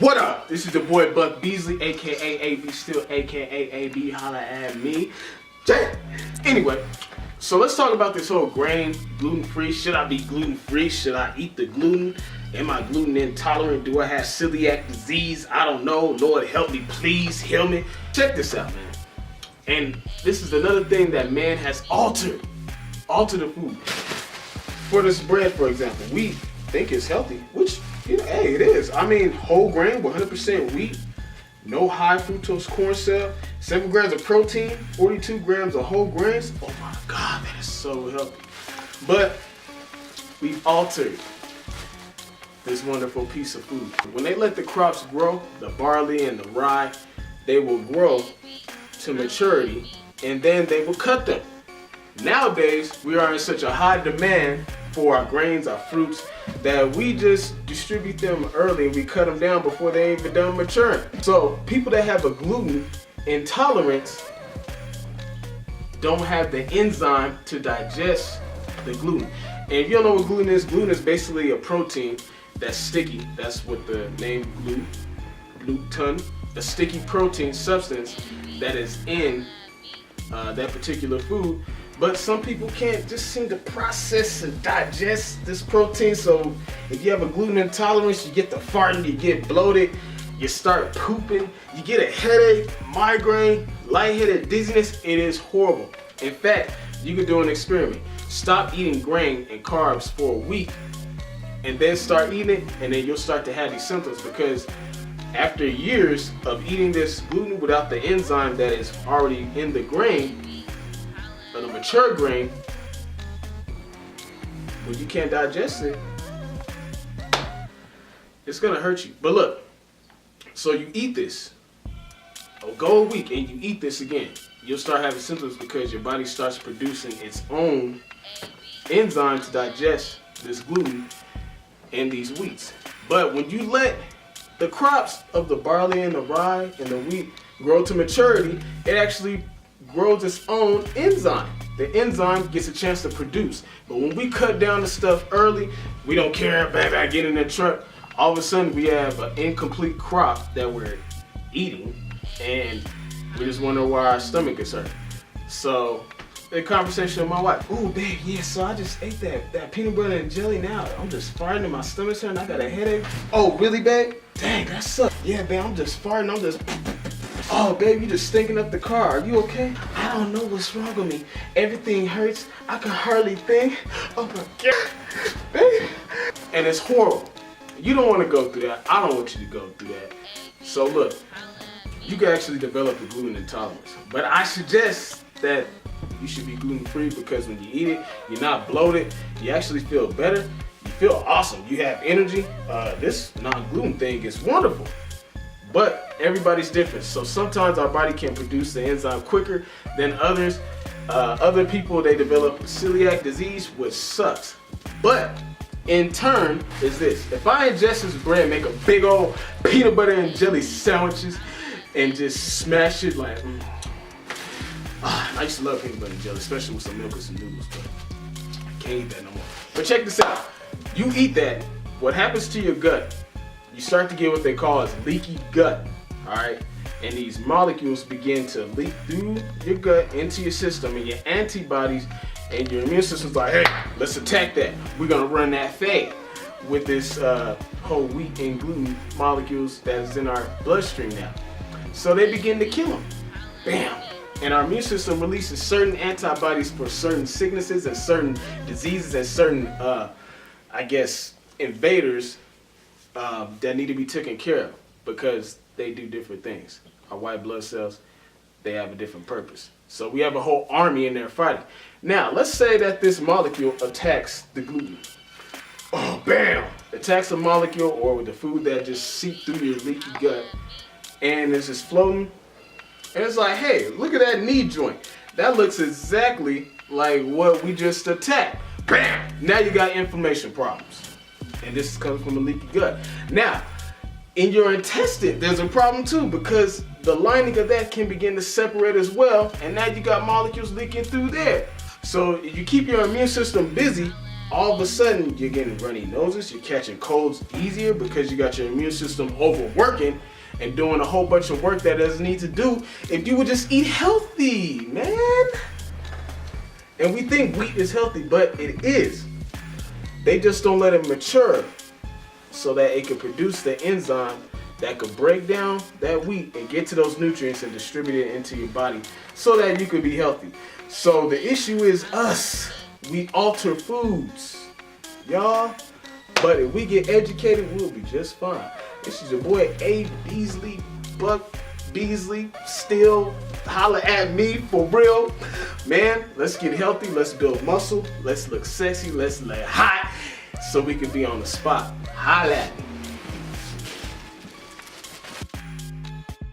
What up? This is the boy Buck Beasley, aka AB Still, aka AB. Holla at me. Jay. Anyway, so let's talk about this whole grain, gluten-free. Should I be gluten-free? Should I eat the gluten? Am I gluten intolerant? Do I have celiac disease? I don't know. Lord help me, please heal me. Check this out, man. And this is another thing that man has altered the food. For this bread, for example, we think it's healthy, which, hey, it is. I mean, whole grain, 100% wheat, no high fructose corn syrup, 7 grams of protein, 42 grams of whole grains. Oh my God, that is so healthy. But we've altered this wonderful piece of food. When they let the crops grow, the barley and the rye, they will grow to maturity and then they will cut them. Nowadays, we are in such a high demand for our grains, our fruits, that we just distribute them early and we cut them down before they even done maturing. So people that have a gluten intolerance don't have the enzyme to digest the gluten. And if you don't know what gluten is basically a protein that's sticky. That's what the name gluten, a sticky protein substance that is in that particular food. But some people can't just seem to process and digest this protein. So if you have a gluten intolerance, you get the farting, you get bloated, you start pooping, you get a headache, migraine, lightheaded, dizziness. It is horrible. In fact, you could do an experiment. Stop eating grain and carbs for a week and then start eating it, and then you'll start to have these symptoms, because after years of eating this gluten without the enzyme that is already in the grain, the mature grain, when you can't digest it, it's gonna hurt you. But look, so you eat this, go a week and you eat this again, you'll start having symptoms because your body starts producing its own enzyme to digest this gluten and these wheats. But when you let the crops of the barley and the rye and the wheat grow to maturity, it actually grows its own enzyme. The enzyme gets a chance to produce. But when we cut down the stuff early, we don't care, baby, I get in the truck, all of a sudden we have an incomplete crop that we're eating, and we just wonder why our stomach is hurt. So, the conversation with my wife, ooh, babe, yeah, so I just ate that peanut butter and jelly now. I'm just farting and my stomach's hurting, I got a headache. Oh, really, babe? Dang, that sucks. Yeah, babe, I'm just farting, oh, babe, you just stinking up the car. Are you okay? I don't know what's wrong with me. Everything hurts. I can hardly think. Oh my God, babe. And it's horrible. You don't want to go through that. I don't want you to go through that. So look, you can actually develop a gluten intolerance. But I suggest that you should be gluten-free, because when you eat it, you're not bloated. You actually feel better. You feel awesome. You have energy. This non-gluten thing is wonderful. But everybody's different. So sometimes our body can produce the enzyme quicker than others. Other people, they develop celiac disease, which sucks. But in turn is this. If I ingest this bread, make a big old peanut butter and jelly sandwiches and just smash it like, I used to love peanut butter and jelly, especially with some milk and some noodles, but I can't eat that no more. But check this out. You eat that, what happens to your gut? You start to get what they call as leaky gut, all right? And these molecules begin to leak through your gut into your system, and your antibodies and your immune system's like, hey, let's attack that. We're gonna run that fade with this whole wheat and gluten molecules that's in our bloodstream now. So they begin to kill them, bam. And our immune system releases certain antibodies for certain sicknesses and certain diseases and certain, invaders that need to be taken care of, because they do different things. Our white blood cells, they have a different purpose. So we have a whole army in there fighting. Now, let's say that this molecule attacks the gluten. Oh, bam! Attacks a molecule or with the food that just seep through your leaky gut, and it's just floating. And it's like, hey, look at that knee joint. That looks exactly like what we just attacked. Bam! Now you got inflammation problems. And this is coming from a leaky gut. Now, in your intestine, there's a problem too, because the lining of that can begin to separate as well, and now you got molecules leaking through there. So if you keep your immune system busy, all of a sudden you're getting runny noses, you're catching colds easier because you got your immune system overworking and doing a whole bunch of work that it doesn't need to do if you would just eat healthy, man. And we think wheat is healthy, but it is. They just don't let it mature so that it can produce the enzyme that could break down that wheat and get to those nutrients and distribute it into your body so that you can be healthy. So the issue is us. We alter foods, y'all. But if we get educated, we'll be just fine. This is your boy A. Beasley, Buck Beasley. Still holla at me for real. Man, let's get healthy. Let's build muscle. Let's look sexy. Let's look hot so we can be on the spot. Holla at me.